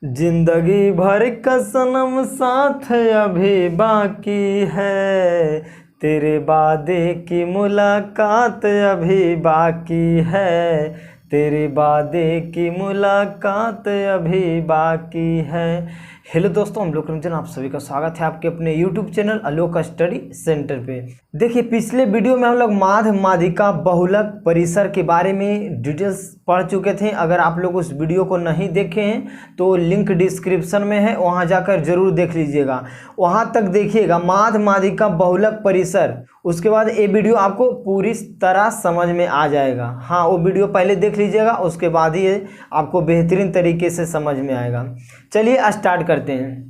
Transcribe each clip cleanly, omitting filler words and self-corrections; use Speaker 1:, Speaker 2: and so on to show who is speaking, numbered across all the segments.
Speaker 1: जिंदगी भर का सनम साथ अभी बाकी है, तेरे वादे की मुलाकात अभी बाकी है, तेरे वादे की मुलाकात अभी बाकी है। हेलो दोस्तों, हम लोग रंजन, आप सभी का स्वागत है आपके अपने YouTube चैनल आलोक स्टडी सेंटर पे। देखिए, पिछले वीडियो में हम लोग माध माध्यिका बहुलक परिसर के बारे में डिटेल्स पढ़ चुके थे। अगर आप लोग उस वीडियो को नहीं देखे हैं तो लिंक डिस्क्रिप्शन में है, वहां जाकर जरूर देख लीजिएगा। वहां तक देखिएगा माध माध्यिका बहुलक परिसर, उसके बाद ये वीडियो आपको पूरी तरह समझ में आ जाएगा। हाँ, वो वीडियो पहले देख लीजिएगा, उसके बाद ही आपको बेहतरीन तरीके से समझ में आएगा। चलिए स्टार्ट करते हैं।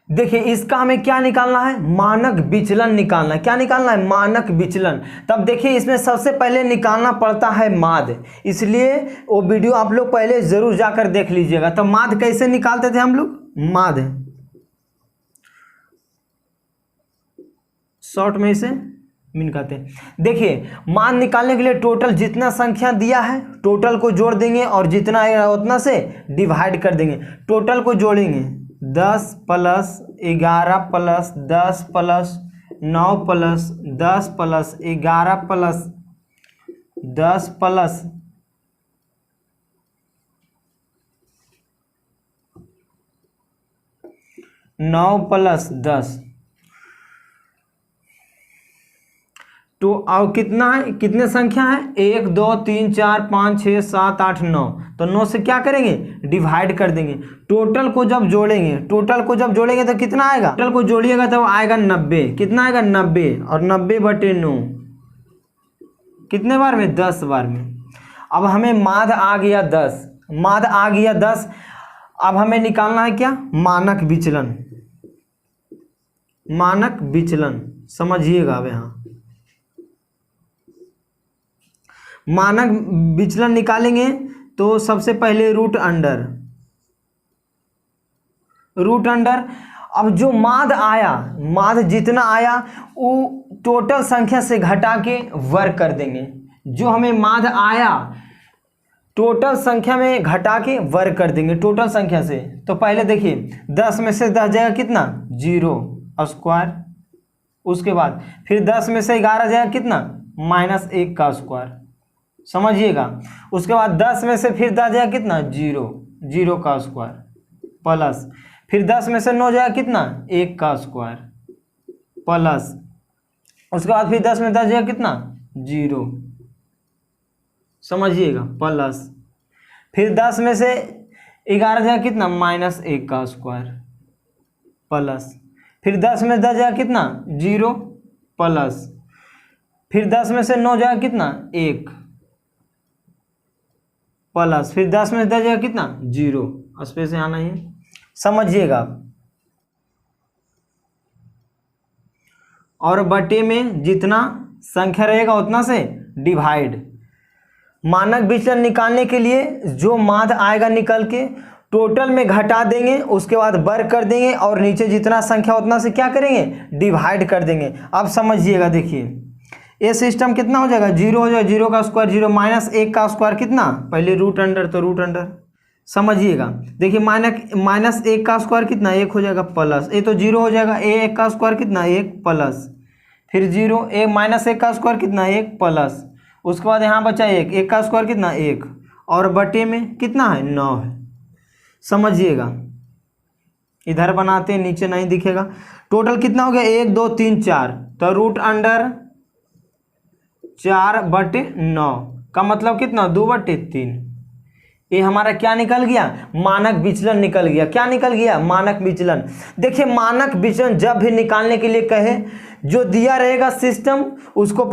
Speaker 1: देखिए, इसका हमें क्या निकालना है? मानक विचलन निकालना है। क्या निकालना है? मानक विचलन। तब देखिए, इसमें सबसे पहले निकालना पड़ता है माध्य, इसलिए वो वीडियो आप लोग पहले जरूर जाकर देख लीजिएगा। तो माध्य कैसे निकालते थे हम लोग? माध्य शॉर्ट में इसे मीन कहते हैं। देखिए, मान निकालने के लिए टोटल जितना संख्या दिया है टोटल को जोड़ देंगे और जितना आएगा उतना से डिवाइड कर देंगे। टोटल को जोड़ेंगे 10 plus 11 plus 10 plus 9 plus 10 plus 11 plus 10 plus 9 plus 10। तो अब कितना है? कितने संख्या है? 1 2 3 4 5 6 7 8 9। तो 9 से क्या करेंगे? डिवाइड कर देंगे। टोटल को जब जोड़ेंगे तो कितना आएगा? टोटल को जोड़िएगा तो आएगा 90। कितना आएगा? 90। और 90/9 कितने बार में? 10 बार में। अब हमें माध आ गया 10। माध आ गया 10। अब हमें निकालना है क्या? मानक विचलन। मानक विचलन समझिएगा। अब यहां मानक विचलन निकालेंगे तो सबसे पहले रूट अंडर। अब जो माध्य आया, माध्य जितना आया वो टोटल संख्या से घटा के वर्ग कर देंगे। जो हमें माध्य आया टोटल संख्या में घटा के वर्ग कर देंगे टोटल संख्या से। तो पहले देखिए, 10 में से 10 जाएगा कितना? 0 स्क्वायर। उसके बाद फिर 10 में से 11 जाएगा कितना? -1 का स्क्वायर। समझिएगा। उसके बाद 10 में से फिर 10 जाएगा कितना? 0 का स्क्वायर प्लस फिर 10 में से 9 जाएगा कितना? 1 का स्क्वायर प्लस उसके बाद फिर 10 में 10 जाएगा कितना? 0। समझिएगा। प्लस फिर 10 में से 11 जाएगा कितना? -1 का स्क्वायर प्लस फिर 10 में 10 जाएगा कितना? 0 प्लस फिर 10 में से 9 जाएगा कितना? 1 प्लस फिर 10 में 10 जाएगा कितना? 0। स्पेस यहाँ नहीं है। समझिएगा। और बटे में जितना संख्या रहेगा उतना से डिवाइड। मानक विचलन निकालने के लिए जो माध्य आएगा निकल के टोटल में घटा देंगे, उसके बाद वर्ग कर देंगे और नीचे जितना संख्या उतना से क्या करेंगे? डिवाइड कर देंगे। अब समझिएगा। देखिए, ये सिस्टम कितना हो जाएगा? 0 हो जाएगा। 0 का स्क्वायर 0, -1 का स्क्वायर कितना? पहले रूट अंडर, तो रूट अंडर। समझिएगा। देखिए, -1 का स्क्वायर कितना? 1 हो जाएगा प्लस ये तो 0 हो जाएगा। 1 का स्क्वायर कितना? 1 प्लस फिर 0 -1 का स्क्वायर कितना? 1 प्लस उसके बाद यहाँ बचा 1 का स्क्वायर कितना? 1 और बटे में कितना है? 9 है। समझिएगा। इधर बनाते हैं, नीचे नहीं दिखेगा। टोटल कितना हो गया? 1 2 3 4। तो रूट अंडर 4/9 का मतलब कितना? 2/3। ये हमारा क्या निकल गया? मानक विचलन निकल गया। क्या निकल गया? मानक विचलन। देखिए, मानक विचलन जब भी निकालने के लिए कहे, जो दिया रहेगा सिस्टम उसका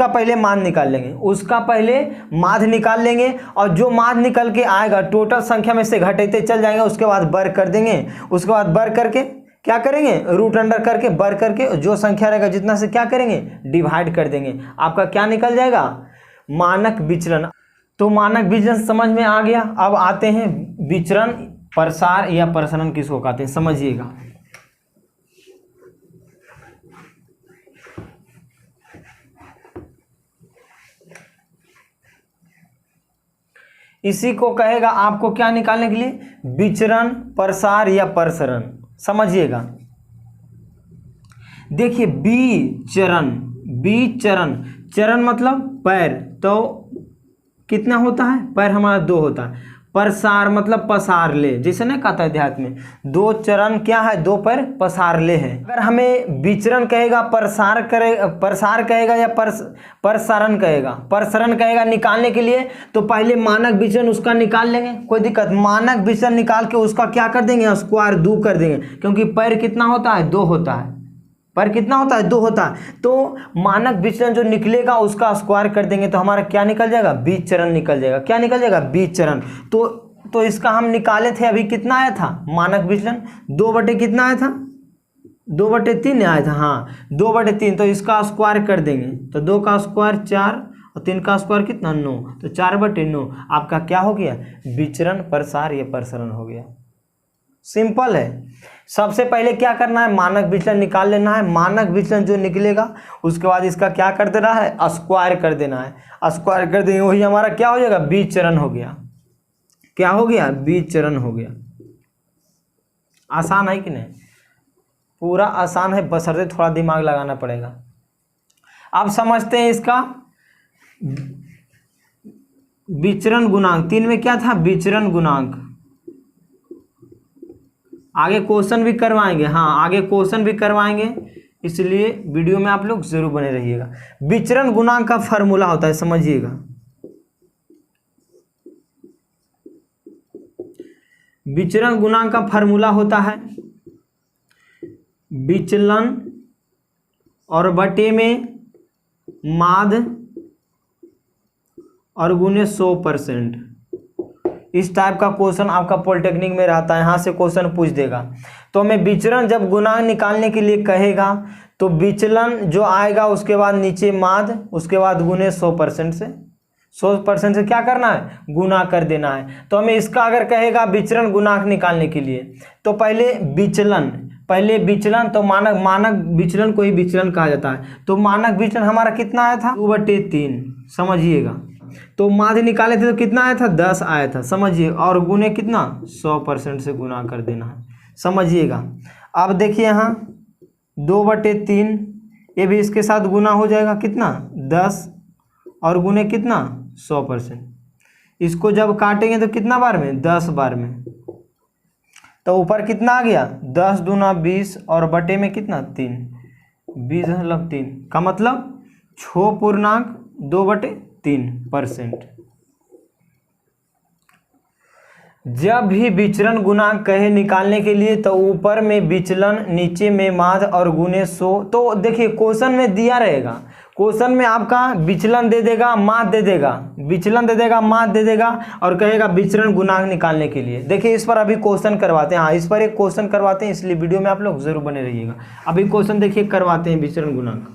Speaker 1: पहले मान निकाल लेंगे, उसका पहले माध्य निकाल लेंगे और जो माध्य निकल के आएगा टोटल संख्या में से घटाते चल जाएंगे। उसके बाद वर्ग कर देंगे। उसके बाद वर्ग करके क्या करेंगे? रूट अंडर करके वर्ग करके जो संख्या रहेगा जितना से क्या करेंगे? डिवाइड कर देंगे। आपका क्या निकल जाएगा? मानक विचलन। तो मानक विचलन समझ में आ गया। अब आते हैं विचरण प्रसार या प्रसरण किसको कहते हैं, समझिएगा। इसी को कहेगा आपको क्या निकालने के लिए, विचरण, प्रसार या प्रसरण। समझिएगा, देखिए विचरण, विचरण, चरण मतलब पैर, तो कितना होता है, पैर हमारा 2 होता है। प्रसार मतलब पसार ले, जैसे ना कहता है अध्यात्म में 2 चरण क्या है, 2 पैर पसार ले है। अगर हमें विचरण कहेगा, प्रसार करेगा, प्रसार कहेगा या प्रसारण कहेगा, प्रसरण कहेगा निकालने के लिए, तो पहले मानक विचरण उसका निकाल लेंगे, कोई दिक्कत। मानक विचरण निकाल के उसका क्या कर देंगे, स्क्वायर 2 कर देंगे, क्योंकि पैर कितना होता है, 2 होता है। पर कितना होता है, 2 होता है। तो मानक विचलन जो निकलेगा उसका स्क्वायर कर देंगे तो हमारा क्या निकल जाएगा, विचरण निकल जाएगा। क्या निकल जाएगा, विचरण। तो इसका हम निकाले थे अभी, कितना आया था मानक विचलन, 2 कितना आया था, 2/3 आया था। हाँ 2/3, तो इसका स्क्वायर कर देंगे, तो 2 का स्क्वायर 4 और 3 का स्क्वायर कितना 9, तो 4/9 आपका क्या हो गया, विचरण, प्रसार या प्रसरण हो गया। सिंपल है। सबसे पहले क्या करना है, मानक विचलन निकाल लेना है। मानक विचलन जो निकलेगा उसके बाद इसका क्या कर देना है, स्क्वायर कर देना है। स्क्वायर कर देंगे, वही हमारा क्या हो जाएगा, विचरण हो गया। क्या हो गया, विचरण हो गया। आसान है कि नहीं, पूरा आसान है, बशर्ते थोड़ा दिमाग लगाना पड़ेगा। अब समझते हैं इसका विचरण गुणांक। 3 में क्या था, विचरण गुणांक। आगे क्वेश्चन भी करवाएंगे, हाँ आगे क्वेश्चन भी करवाएंगे, इसलिए वीडियो में आप लोग जरूर बने रहिएगा। विचरण गुणांक का फॉर्मूला होता है, समझिएगा। विचरण गुणांक का फॉर्मूला होता है विचलन और बटे में माद और गुने 100%। इस टाइप का क्वेश्चन आपका पॉलिटेक्निक में रहता है, यहाँ से क्वेश्चन पूछ देगा। तो हमें विचरण जब गुणांक निकालने के लिए कहेगा तो विचलन जो आएगा उसके बाद नीचे माद, उसके बाद गुने 100% से, 100% से क्या करना है, गुना कर देना है। तो हमें इसका अगर कहेगा विचरण गुणांक निकालने के लिए, तो पहले विचलन, तो मानक विचलन को ही विचलन कहा जाता है। तो मानक विचलन हमारा कितना आया था, 2/3, समझिएगा। तो माध्य निकाले थे तो कितना आया था, 10 आया था, समझिए। और गुने कितना, 100% से गुना कर देना है, समझिएगा। अब देखिए यहाँ 2/3, ये भी इसके साथ गुना हो जाएगा, कितना 10 और गुने कितना 100%। इसको जब काटेंगे तो कितना बार में, 10 बार में। तो ऊपर कितना आ गया, 10 दूना 20 और बटे में कितना 3, 20/3 का मतलब 6.2/3%। जब भी विचरण गुणांक कहे निकालने के लिए तो ऊपर में विचलन, नीचे में माध्य और गुने 100। तो देखिए क्वेश्चन में दिया रहेगा, क्वेश्चन में आपका विचलन दे देगा, माध्य दे देगा, विचलन दे देगा, माध्य दे देगा और कहेगा विचरण गुणांक निकालने के लिए। देखिए इस पर अभी क्वेश्चन करवाते हैं, हाँ इस पर एक क्वेश्चन करवाते हैं, इसलिए वीडियो में आप लोग जरूर बने रहिएगा। अभी क्वेश्चन देखिए करवाते हैं विचरण गुणांक।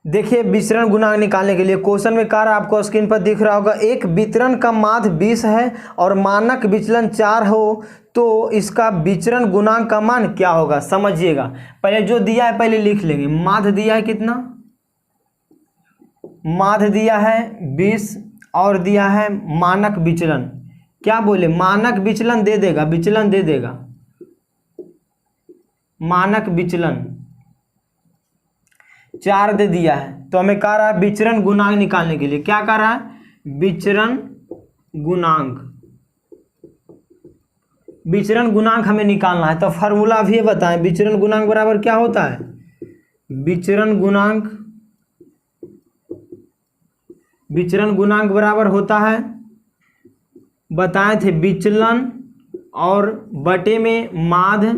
Speaker 1: देखिए विचरण गुणांक निकालने के लिए क्वेश्चन में कह रहा है, आपको स्क्रीन पर दिख रहा होगा, एक वितरण का माध्य 20 है और मानक विचलन 4 हो तो इसका विचरण गुणांक का मान क्या होगा। समझिएगा, पहले जो दिया है पहले लिख लेंगे। माध्य दिया है कितना, माध्य दिया है 20 और दिया है मानक विचलन, क्या बोले, मानक विचलन दे देगा, विचलन दे देगा, मानक विचलन 4 दे दिया है। तो हमें कह रहा है विचरण गुणांक निकालने के लिए, क्या कह रहा है, विचरण गुणांक, विचरण गुणांक हमें निकालना है। तो फार्मूला भी बताएं, विचरण गुणांक बराबर क्या होता है, विचरण गुणांक, विचरण गुणांक बराबर होता है, बताए थे विचलन और बटे में माध्य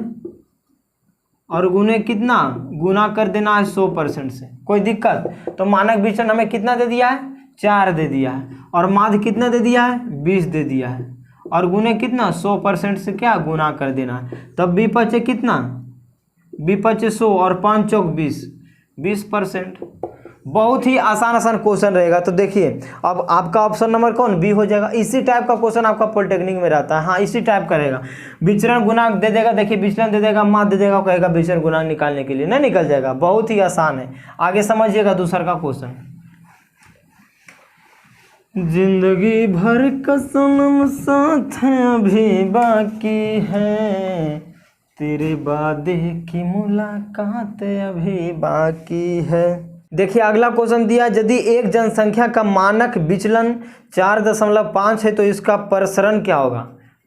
Speaker 1: और गुने कितना, गुना कर देना है 100% से, कोई दिक्कत। तो मानक विचलन हमें कितना दे दिया है, 4 दे दिया है और माध्य कितना दे दिया है, 20 दे दिया है और गुने कितना 100% से क्या गुना कर देना है। तब बी पचे कितना, बी पचे 100 और 5 चौक 20, 20%। बहुत ही आसान क्वेश्चन रहेगा। तो देखिए अब आपका ऑप्शन नंबर कौन, बी हो जाएगा। इसी टाइप का क्वेश्चन आपका पॉलिटेक्निक में रहता है, हाँ इसी टाइप का रहेगा। विचरण गुणांक दे देगा, देखिए विचलन दे देगा, माध्य दे देगा, कहेगा विचरण गुणांक निकालने के लिए, नहीं निकल जाएगा, बहुत ही आसान है। आगे समझिएगा दूसरा का क्वेश्चन। जिंदगी भर का सनम साथ अभी बाकी है, तेरे वादे की मुलाकात अभी बाकी है। देखिए अगला क्वेश्चन दिया, यदि एक जनसंख्या का मानक विचलन 4.5 है तो इसका प्रसरण क्या होगा।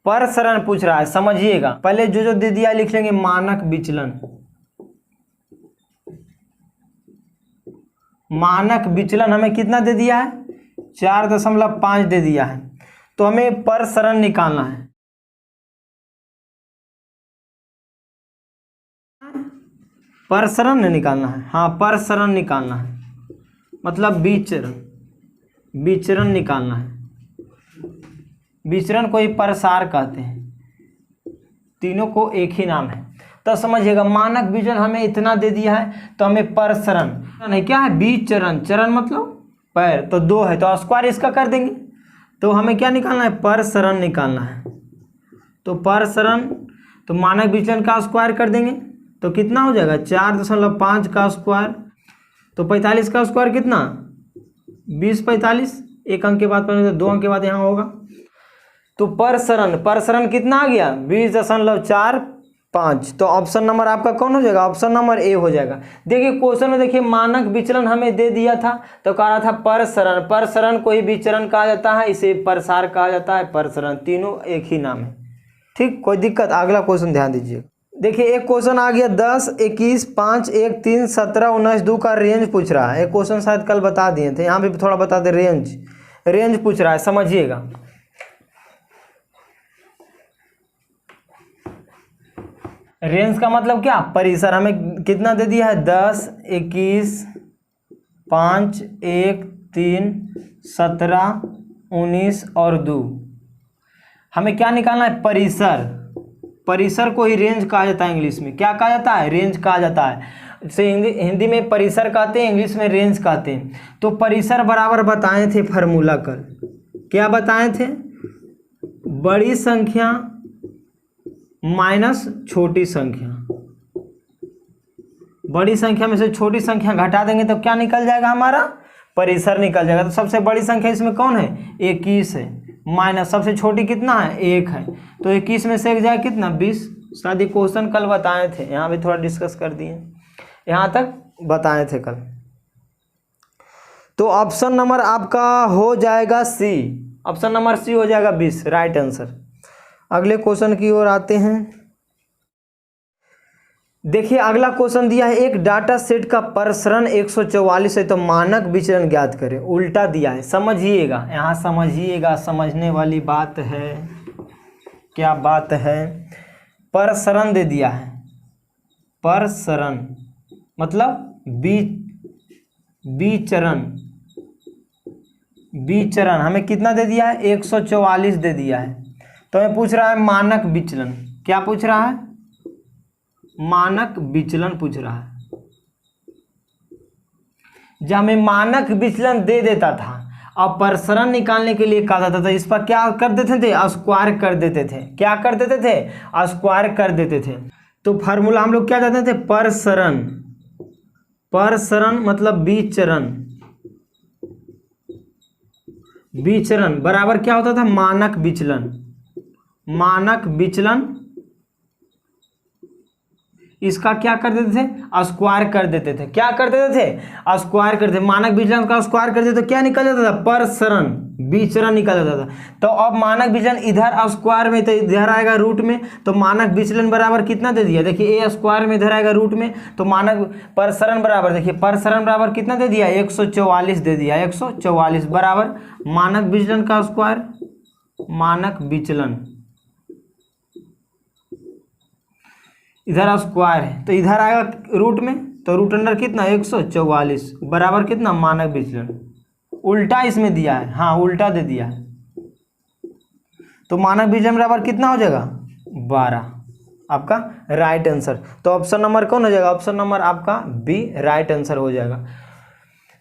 Speaker 1: प्रसरण पूछ रहा है, समझिएगा। पहले जो जो दे दिया लिख लेंगे मानक विचलन। मानक विचलन हमें कितना दे दिया है, 4.5 दे दिया है, तो हमें प्रसरण निकालना है। प्रसरण निकालना है, हाँ प्रसरण निकालना है, मतलब विचरण, विचरण निकालना है। विचरण को ही प्रसार कहते हैं, तीनों को एक ही नाम है। तो समझिएगा मानक विचलन हमें इतना दे दिया है, तो हमें प्रसरण नहीं, क्या है विचरण, चरण मतलब पैर, तो 2 है तो स्क्वायर इसका कर देंगे, तो हमें क्या निकालना है, प्रसरण निकालना है। तो प्रसरण, तो मानक विचलन का स्क्वायर कर देंगे तो कितना हो जाएगा, 4.5 का स्क्वायर, तो 45 का स्क्वायर कितना, 20 45, एक अंक के बाद 2 अंक के बाद यहाँ होगा। तो प्रसरण, प्रसरण कितना आ गया, 20.45। तो ऑप्शन नंबर आपका कौन हो जाएगा, ऑप्शन नंबर ए हो जाएगा। देखिए क्वेश्चन में देखिए मानक विचलन हमें दे दिया था, तो कह रहा था प्रसरण, प्रसरण को ही विचरण कहा जाता है, इसे प्रसार कहा जाता है, प्रसरण, तीनों एक ही नाम है। ठीक, कोई दिक्कत। अगला क्वेश्चन ध्यान दीजिए। देखिए एक क्वेश्चन आ गया 10, 21, 5, 1, 3, 17, 19, 2 का रेंज पूछ रहा है। एक क्वेश्चन शायद कल बता दिए थे, यहाँ भी थोड़ा बता दे। रेंज, रेंज पूछ रहा है, समझिएगा। रेंज का मतलब क्या, परिसर। हमें कितना दे दिया है, 10, 21, 5, 1, 3, 17, 19 और 2। हमें क्या निकालना है, परिसर। परिसर को ही रेंज कहा जाता है, इंग्लिश में क्या कहा जाता है, रेंज कहा जाता है। जैसे हिंदी में परिसर कहते हैं, इंग्लिश में रेंज कहते हैं। तो परिसर बराबर बताए थे फार्मूला कल, क्या बताए थे, बड़ी संख्या माइनस छोटी संख्या। बड़ी संख्या में से छोटी संख्या घटा देंगे तो क्या निकल जाएगा, हमारा परिसर निकल जाएगा। तो सबसे बड़ी संख्या इसमें कौन है, 21 है, माइनस सबसे छोटी कितना है, 1 है, तो 21 में से 1 जाए कितना, 20। शायद ये क्वेश्चन कल बताए थे, यहाँ भी थोड़ा डिस्कस कर दिए, यहाँ तक बताए थे कल। तो ऑप्शन नंबर आपका हो जाएगा सी, ऑप्शन नंबर सी हो जाएगा 20, राइट आंसर। अगले क्वेश्चन की ओर आते हैं। देखिए अगला क्वेश्चन दिया है, एक डाटा सेट का प्रसरण 144 है तो मानक विचलन ज्ञात करें। उल्टा दिया है, समझिएगा, यहाँ समझिएगा, समझने वाली बात है। क्या बात है, प्रसरण दे दिया है, प्रसरण मतलब विचरण। विचरण हमें कितना दे दिया है, 144 दे दिया है, तो हमें पूछ रहा है मानक विचलन। क्या पूछ रहा है, मानक विचलन पूछ रहा है। जब हमें मानक विचलन दे देता था, अब प्रसरण निकालने के लिए कहा जाता था, इस पर क्या कर देते थे, स्क्वायर कर देते थे। क्या कर देते थे, स्क्वायर कर देते थे। तो फार्मूला हम लोग क्या जानते थे, प्रसरण। प्रसरण मतलब विचरण, विचरण बराबर क्या होता था, मानक विचलन। मानक विचलन इसका क्या कर देते थे, स्क्वायर कर देते थे। क्या कर देते थे, स्क्वायर कर देते। मानक विचलन का स्क्वायर कर देते तो क्या निकल जाता था, प्रसरण, विचरण निकल जाता था। तो अब मानक विचलन इधर स्क्वायर में, तो इधर आएगा रूट में, तो मानक विचलन बराबर कितना दे दिया, देखिए ए स्क्वायर में इधर आएगा रूट में, तो मानक प्रसरण बराबर, देखिए प्रसरण बराबर कितना दे दिया, 144 दे दिया। 144 बराबर मानक विचलन का स्क्वायर, मानक विचलन इधर स्क्वायर है तो इधर आएगा रूट में, तो रूट अंडर कितना, 144 बराबर कितना, मानक विचलन। उल्टा इसमें दिया है, हाँ उल्टा दे दिया है, तो मानक विचलन बराबर कितना हो जाएगा, 12, आपका राइट आंसर। तो ऑप्शन नंबर कौन हो जाएगा, ऑप्शन नंबर आपका बी राइट आंसर हो जाएगा।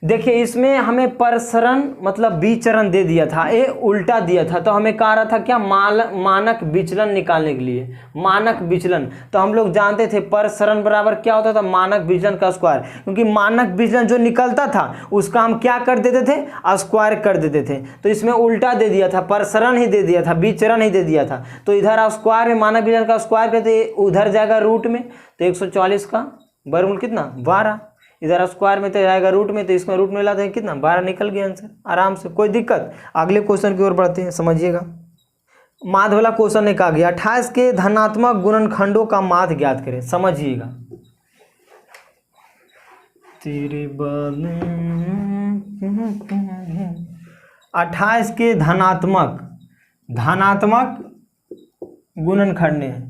Speaker 1: देखिए इसमें हमें परसरण मतलब विचरण दे दिया था, ये उल्टा दिया था, तो हमें कह रहा था क्या मानक विचलन निकालने के लिए, मानक विचलन। तो हम लोग जानते थे परसरण बराबर क्या होता था, मानक विचलन का स्क्वायर, क्योंकि मानक विचलन जो निकलता था उसका हम क्या कर देते थे, स्क्वायर कर देते थे। तो इसमें उल्टा दे दिया था, परसरण ही दे दिया था, विचरण ही दे दिया था। तो इधर स्क्वायर में मानक विचलन का स्क्वायर करते उधर जाएगा रूट में, तो 144 का वर्गमूल कितना 12, इधर स्क्वायर में तो जाएगा रूट में, तो इसमें रूट में लाते हैं कितना 12, निकल गया आंसर आराम से, कोई दिक्कत। अगले क्वेश्चन की ओर बढ़ते हैं, समझिएगा। माध्य वाला क्वेश्चन ने कहा गया 28 के धनात्मक गुणनखंडों का माध्य ज्ञात करें, समझिएगा। तेरे बाद 28 के धनात्मक गुणनखंड है,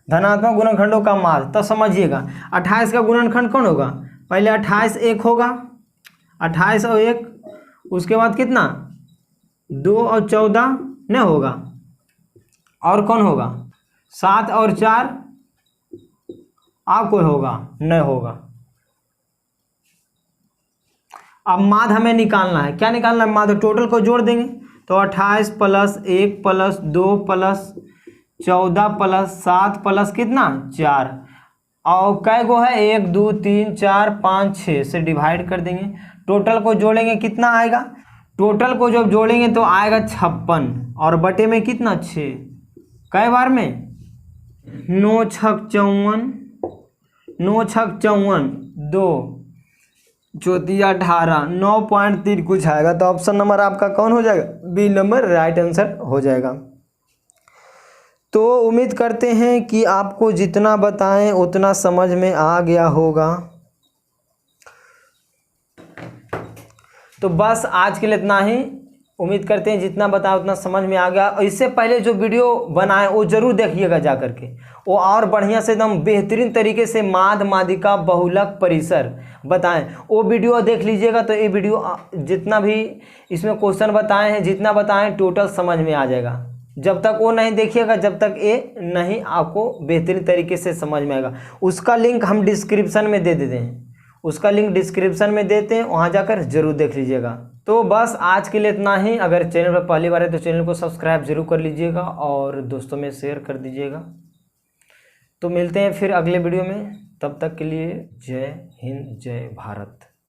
Speaker 1: धनात्मक गुणनखंडों का माध्य, तो समझिएगा 28 का गुणनखंड कौन होगा, पहले 28 एक होगा, 28 और 1, उसके बाद कितना 2 और 14 नहीं होगा, और कौन होगा 7 और 4, आप कोई होगा नहीं होगा। अब माध्य हमें निकालना है, क्या निकालना है, माध्य टोटल को जोड़ देंगे, तो 28 plus 1 plus 2 plus 14 plus 7 plus कितना 4, और कै गो है 1 2 3 4 5 6 से डिवाइड कर देंगे। टोटल को जोड़ेंगे कितना आएगा, टोटल को जब जोड़ेंगे तो आएगा 56, और बटे में कितना 6, कै बार में 9 छक 54, 9 छक 54, 2 चौथिया 18, 9.3 कुछ आएगा। तो ऑप्शन नंबर आपका कौन हो जाएगा, बी नंबर राइट आंसर हो जाएगा। तो उम्मीद करते हैं कि आपको जितना बताएं उतना समझ में आ गया होगा। तो बस आज के लिए इतना ही, उम्मीद करते हैं जितना बताया उतना समझ में आ गया। और इससे पहले जो वीडियो बनाए वो जरूर देखिएगा जा करके, वो और बढ़िया से एकदम बेहतरीन तरीके से माध्य माध्यिका बहुलक परिसर बताएं, वो वीडियो देख लीजिएगा। तो ये वीडियो जितना भी इसमें क्वेश्चन बताए हैं, जितना बताएं टोटल समझ में आ जाएगा। जब तक वो नहीं देखिएगा जब तक ये नहीं आपको बेहतरीन तरीके से समझ में आएगा। उसका लिंक हम डिस्क्रिप्शन में दे देते हैं, उसका लिंक डिस्क्रिप्शन में देते हैं, वहाँ जाकर जरूर देख लीजिएगा। तो बस आज के लिए इतना ही। अगर चैनल पर पहली बार है तो चैनल को सब्सक्राइब जरूर कर लीजिएगा और दोस्तों में शेयर कर दीजिएगा। तो मिलते हैं फिर अगले वीडियो में, तब तक के लिए जय हिंद जय भारत।